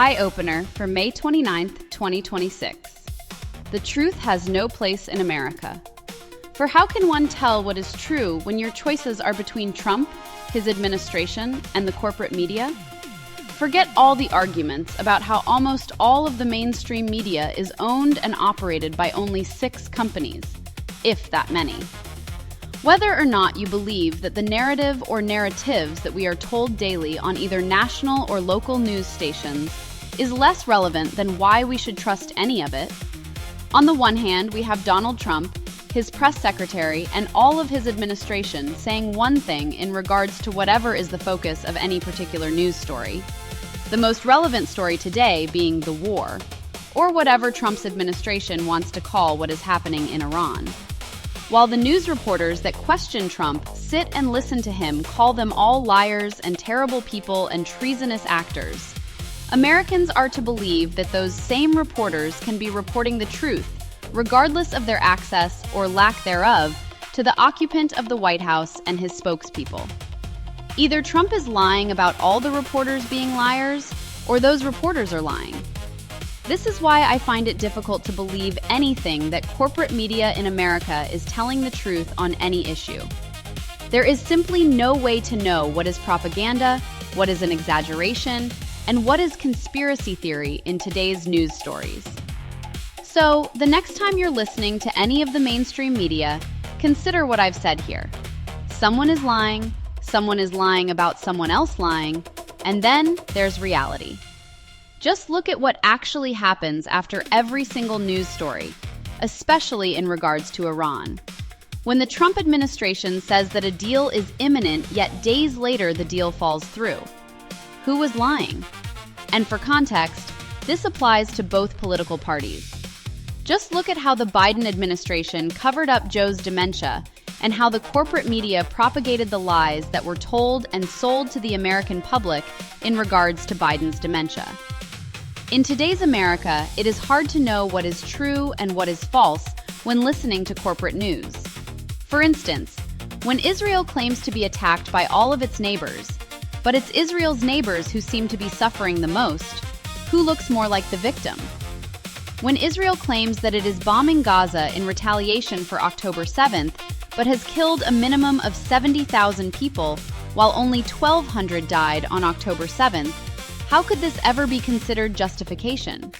Eye-opener for May 29th, 2026. The truth has no place in America. For how can one tell what is true when your choices are between Trump, his administration, and the corporate media? Forget all the arguments about how almost all of the mainstream media is owned and operated by only 6 companies, if that many. Whether or not you believe that the narrative or narratives that we are told daily on either national or local news stations is less relevant than why we should trust any of it. On the one hand, we have Donald Trump, his press secretary, and all of his administration saying one thing in regards to whatever is the focus of any particular news story. The most relevant story today being the war, or whatever Trump's administration wants to call what is happening in Iran. While the news reporters that question Trump sit and listen to him call them all liars and terrible people and treasonous actors, Americans are to believe that those same reporters can be reporting the truth, regardless of their access or lack thereof, to the occupant of the White House and his spokespeople. Either Trump is lying about all the reporters being liars, or those reporters are lying. This is why I find it difficult to believe anything that corporate media in America is telling the truth on any issue. There is simply no way to know what is propaganda, what is an exaggeration, and what is conspiracy theory in today's news stories. So, the next time you're listening to any of the mainstream media, consider what I've said here. Someone is lying about someone else lying, and then there's reality. Just look at what actually happens after every single news story, especially in regards to Iran. When the Trump administration says that a deal is imminent, yet days later the deal falls through. Who was lying? And for context, this applies to both political parties. Just look at how the Biden administration covered up Joe's dementia and how the corporate media propagated the lies that were told and sold to the American public in regards to Biden's dementia. In today's America, it is hard to know what is true and what is false when listening to corporate news. For instance, when Israel claims to be attacked by all of its neighbors, but it's Israel's neighbors who seem to be suffering the most, who looks more like the victim? When Israel claims that it is bombing Gaza in retaliation for October 7th, but has killed a minimum of 70,000 people, while only 1,200 died on October 7th, how could this ever be considered justification?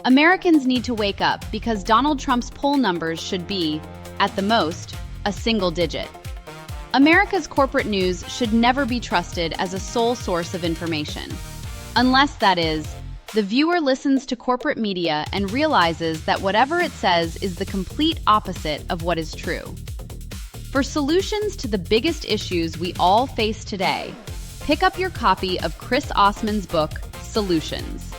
Americans need to wake up because Donald Trump's poll numbers should be, at the most, a single digit. America's corporate news should never be trusted as a sole source of information. Unless, that is, the viewer listens to corporate media and realizes that whatever it says is the complete opposite of what is true. For solutions to the biggest issues we all face today, pick up your copy of Chris Osman's book, Solutions.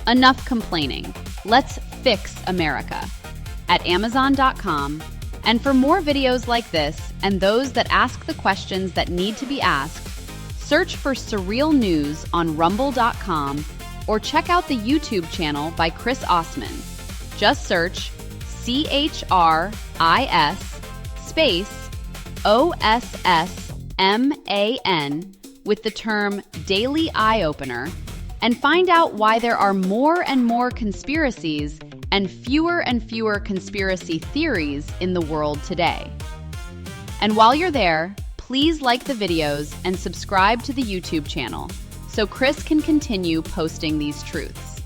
Enough complaining. Let's fix America at Amazon.com. And for more videos like this and those that ask the questions that need to be asked, search for Surreal News on Rumble.com or check out the YouTube channel by Chris Osman. Just search CHRIS space OSSMAN with the term Daily Eye-Opener and find out why there are more and more conspiracies and fewer conspiracy theories in the world today. And while you're there, please like the videos and subscribe to the YouTube channel so Chris can continue posting these truths.